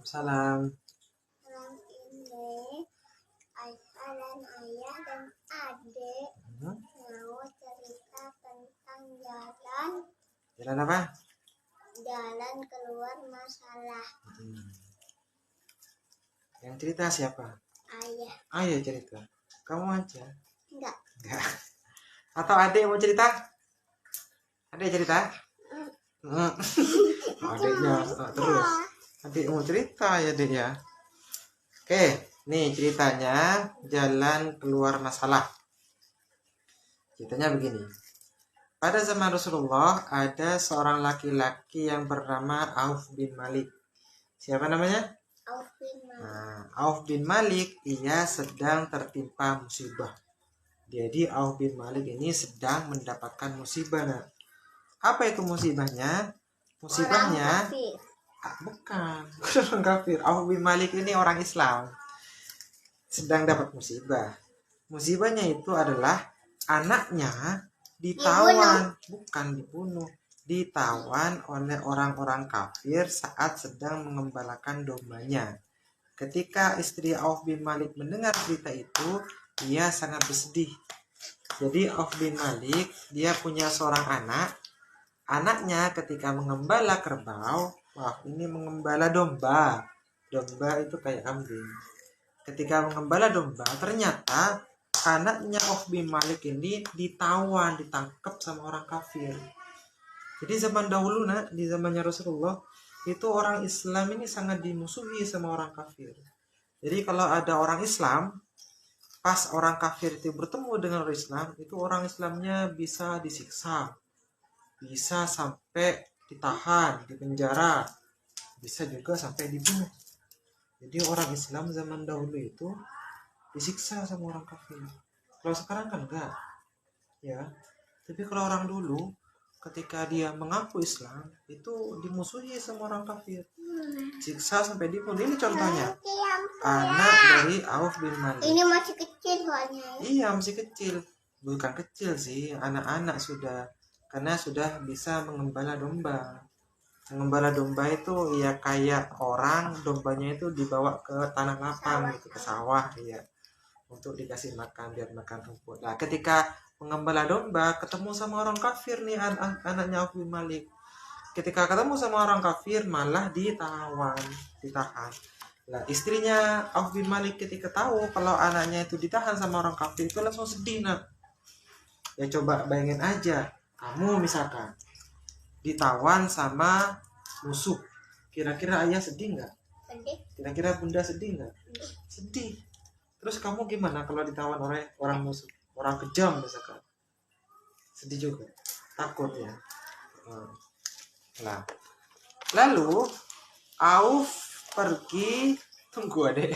Salam. Malam ini Aisyah dan ayah dan adik mau cerita tentang Jalan apa? jalan keluar masalah. Yang cerita siapa? Ayah. Ayah cerita. Kamu aja? Enggak. Atau adik mau cerita? Adik cerita? Adiknya terus. Adik mau cerita ya adik ya. Oke, nih ceritanya jalan keluar masalah. Ceritanya begini. Pada zaman Rasulullah ada seorang laki-laki yang bernama Auf bin Malik. Siapa namanya? Auf bin Malik. Nah, Auf bin Malik ia sedang tertimpa musibah. Jadi Auf bin Malik ini sedang mendapatkan musibah. Nah, apa itu musibahnya? Musibahnya bukan orang kafir. Auf bin Malik ini orang Islam. Sedang dapat musibah. Musibahnya itu adalah anaknya ditawan, bukan dibunuh, ditawan oleh orang-orang kafir saat sedang mengembalakan dombanya. Ketika istri Auf bin Malik mendengar berita itu, ia sangat bersedih. Jadi Auf bin Malik dia punya seorang anak. Anaknya ketika mengembala kerbau, ini mengembala domba. Domba itu kayak kambing. Ketika mengembala domba, ternyata anaknya Auf bin Malik ini ditawan, ditangkap sama orang kafir. Jadi zaman dahulu di zamannya Rasulullah itu orang Islam ini sangat dimusuhi sama orang kafir. Jadi kalau ada orang Islam, pas orang kafir itu bertemu dengan orang Islam, itu orang Islamnya bisa disiksa, bisa sampai ditahan, dipenjara, bisa juga sampai dibunuh. Jadi orang Islam zaman dahulu itu disiksa sama orang kafir. Kalau sekarang kan enggak, ya. Tapi kalau orang dulu, ketika dia mengaku Islam, itu dimusuhi sama orang kafir, siksa sampai dibunuh. Ini contohnya, anak dari Auf bin Malik. Ini masih kecil soalnya. Iya, masih kecil. Bukan kecil sih, anak-anak sudah, karena sudah bisa mengembala domba. Mengembala domba itu ya kayak orang, dombanya itu dibawa ke tanah lapang gitu, ke sawah ya, untuk dikasih makan, biar makan rumput. Nah, ketika mengembala domba ketemu sama orang kafir nih, anaknya Auf bin Malik. Ketika ketemu sama orang kafir malah ditawan, ditahan. Nah, istrinya Auf bin Malik ketika tahu kalau anaknya itu ditahan sama orang kafir itu langsung sedih. Ya coba bayangin aja, kamu misalkan ditawan sama musuh, kira-kira ayah sedih nggak? Sedih. Kira-kira bunda sedih nggak? Sedih. Terus kamu gimana kalau ditawan oleh orang musuh, orang kejam misalkan? Sedih juga, takut ya. Nah, lalu Auf pergi, tunggu adek.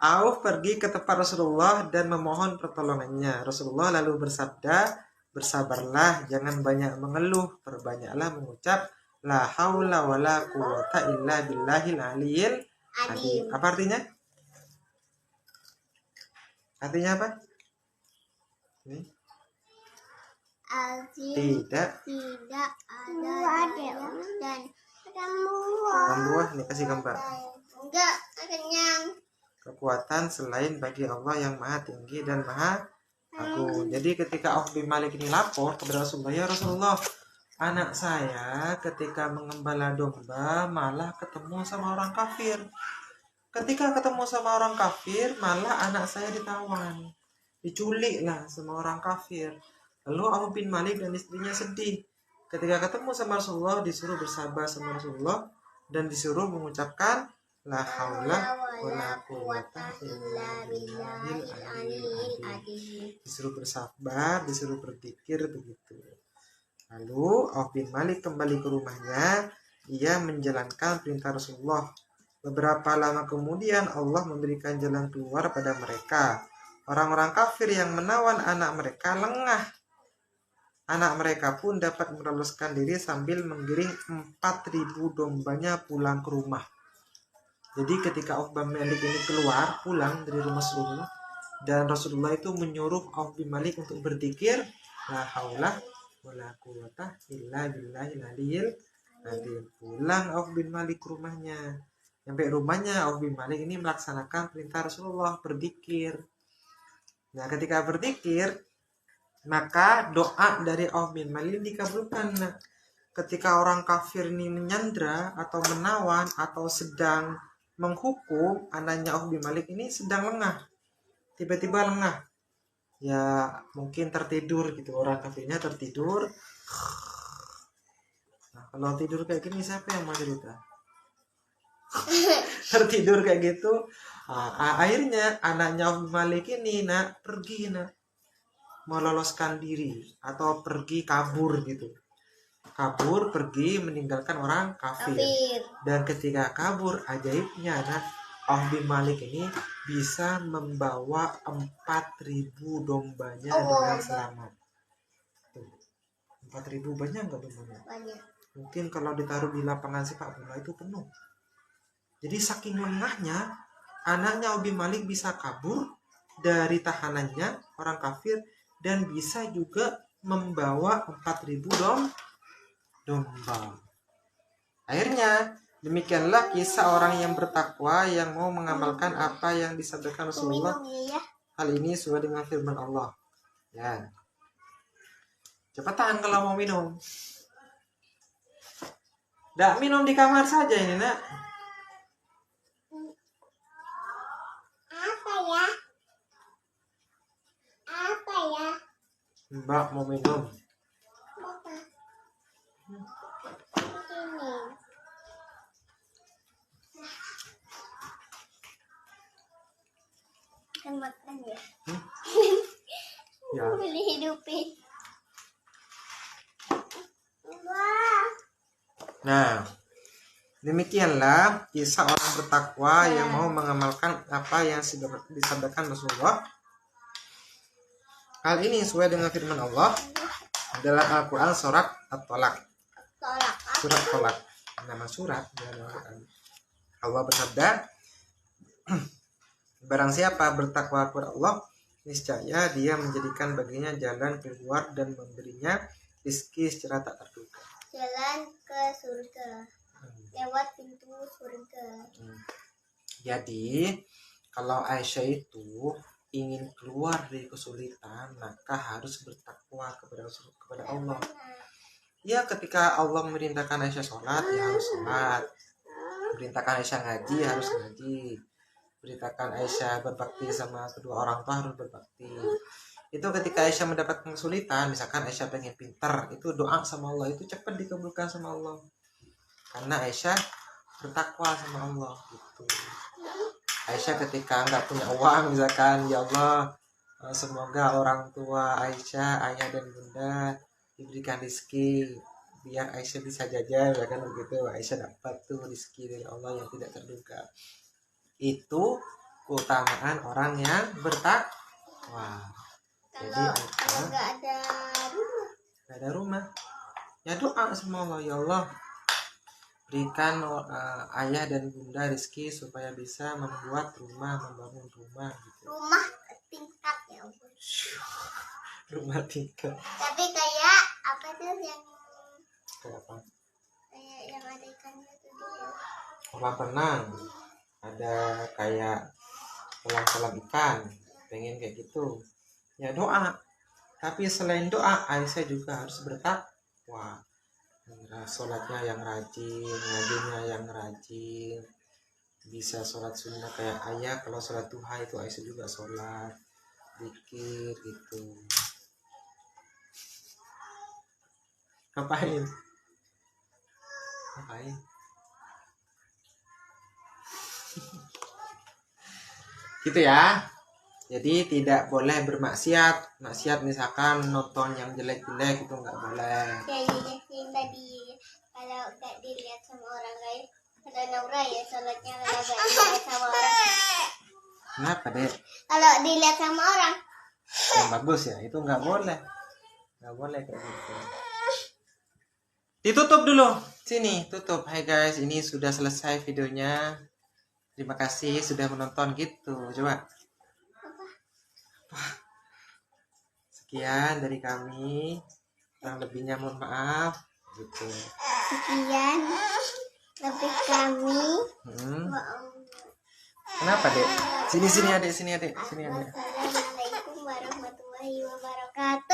Auf pergi ke tempat Rasulullah dan memohon pertolongannya. Rasulullah lalu bersabda, bersabarlah, jangan banyak mengeluh, perbanyaklah mengucap la haula wala quwata illa billahil aliyil azim. Apa artinya? Artinya apa? Ini? Tidak ada dan buah nih, kasih gambar. enggak kenyang. Kekuatan selain bagi Allah yang maha tinggi dan maha agung. Jadi ketika Auf bin Malik ini lapor kepada Rasulullah, ya Rasulullah, anak saya ketika mengembala domba malah ketemu sama orang kafir. Ketika ketemu sama orang kafir malah anak saya ditawan, diculik lah sama orang kafir. Lalu Auf bin Malik dan istrinya sedih. Ketika ketemu sama Rasulullah disuruh bersabar sama Rasulullah dan disuruh mengucapkan la haula wala quwata illa billahil aliyil azim. Disuruh bersabar, disuruh berzikir begitu. Lalu Auf bin Malik kembali ke rumahnya, ia menjalankan perintah Rasulullah. Beberapa lama kemudian Allah memberikan jalan keluar pada mereka. Orang-orang kafir yang menawan anak mereka lengah. Anak mereka pun dapat meloloskan diri sambil menggiring 4.000 dombanya pulang ke rumah. Jadi ketika Auf bin Malik ini keluar, pulang dari rumah Rasulullah, dan Rasulullah itu menyuruh Auf bin Malik untuk berzikir la haula wala quwata illa billahil aliyil azim. Pulang Auf bin Malik ke rumahnya. Sampai rumahnya Auf bin Malik ini melaksanakan perintah Rasulullah berzikir. Nah, ketika berzikir, maka doa dari Auf bin Malik dikabulkan. Nah, ketika orang kafir ini menyandra atau menawan atau sedang menghukum, anaknya Auf bin Malik ini sedang lengah. Tiba-tiba lengah. Ya, mungkin tertidur gitu. Orang kafirnya tertidur. Nah, kalau tidur kayak gini siapa yang mau cerita? Tertidur kayak gitu. Akhirnya anaknya Auf bin Malik ini pergi meloloskan diri atau pergi kabur gitu. Kabur pergi meninggalkan orang kafir. Dan ketika kabur, ajaibnya Auf bin Malik ini bisa membawa 4.000 dombanya dengan selamat. Tuh, 4.000 banyak nggak dombanya? Banyak. Mungkin kalau ditaruh di lapangan sepak bola itu penuh. Jadi saking lengahnya, anaknya Auf bin Malik bisa kabur dari tahanannya orang kafir dan bisa juga membawa 4.000 domba. Akhirnya demikianlah kisah orang yang bertakwa yang mau mengamalkan apa yang disabdakan Rasulullah. Hal ini sesuai dengan firman Allah. Ya. Cepetan kalau mau minum. Nggak minum di kamar saja ini, Nak. Apa ya? Mbak mau minum. Kan makan ya? Ya. Boleh hidupin. Wah. Nah, demikianlah kisah orang bertakwa yang mau mengamalkan apa yang disabdakan Rasulullah. Hal ini sesuai dengan firman Allah dalam Al-Quran surat At-Tolak. Surat Tolak. Nama surat dalam Al-Quran. Allah bersabda, barang siapa bertakwa kepada Allah, niscaya dia menjadikan baginya jalan keluar dan memberinya rezeki secara tak terduga. Jalan ke surga. Lewat pintu surga. Jadi kalau Aisyah itu ingin keluar dari kesulitan, maka harus bertakwa kepada Allah. Ya, ketika Allah memerintahkan Aisyah sholat, ya harus sholat. Memerintahkan Aisyah ngaji, harus ngaji. Memerintahkan Aisyah berbakti sama kedua orang tua, harus berbakti. Itu ketika Aisyah mendapatkan kesulitan, misalkan Aisyah pengen pintar, itu doa sama Allah, itu cepat dikabulkan sama Allah. Karena Aisyah bertakwa sama Allah gitu. Aisyah ketika nggak punya uang, misalkan, ya Allah, semoga orang tua Aisyah, ayah dan bunda diberikan rezeki biar Aisyah bisa jajan, ya kan begitu. Aisyah dapat tuh rezeki dari Allah yang tidak terduga. Itu keutamaan orang yang bertakwa. Jadi kalau nggak ada rumah, ya doa sama Allah, ya Allah, berikan ayah dan bunda rezeki supaya bisa membuat rumah, membangun rumah gitu. Rumah tingkat ya ampun. Rumah tingkat. Tapi kayak apa tuh yang Kayak apa? kayak yang ada ikannya tuh dia. Kolam renang. Ada kayak kolam ikan. Pengen kayak gitu. Ya doa. Tapi selain doa, Aisyah juga harus bertakwa. Sholatnya yang rajin, ngajinya yang rajin, bisa sholat sunnah kayak ayah. Kalau sholat duha itu Aisyah juga sholat, zikir gitu. Ngapain? Gitu ya. Jadi tidak boleh bermaksiat. Maksiat misalkan nonton yang jelek-jelek itu nggak boleh. Kayak yang tadi kalau nggak dilihat sama orang lain, kalau Naura ya sholatnya kalau nggak dilihat sama orang. Kenapa deh? Kalau dilihat sama orang. Yang bagus ya, itu nggak boleh. Nggak boleh kayak gitu. Ditutup dulu. Sini, tutup. Hai guys, ini sudah selesai videonya. Terima kasih sudah menonton gitu. Coba. Sekian dari kami. Kurang lebihnya mohon maaf gitu. Sekian lebih kami. Kenapa, Dek? Sini adik, sini adik. Assalamualaikum warahmatullahi wabarakatuh.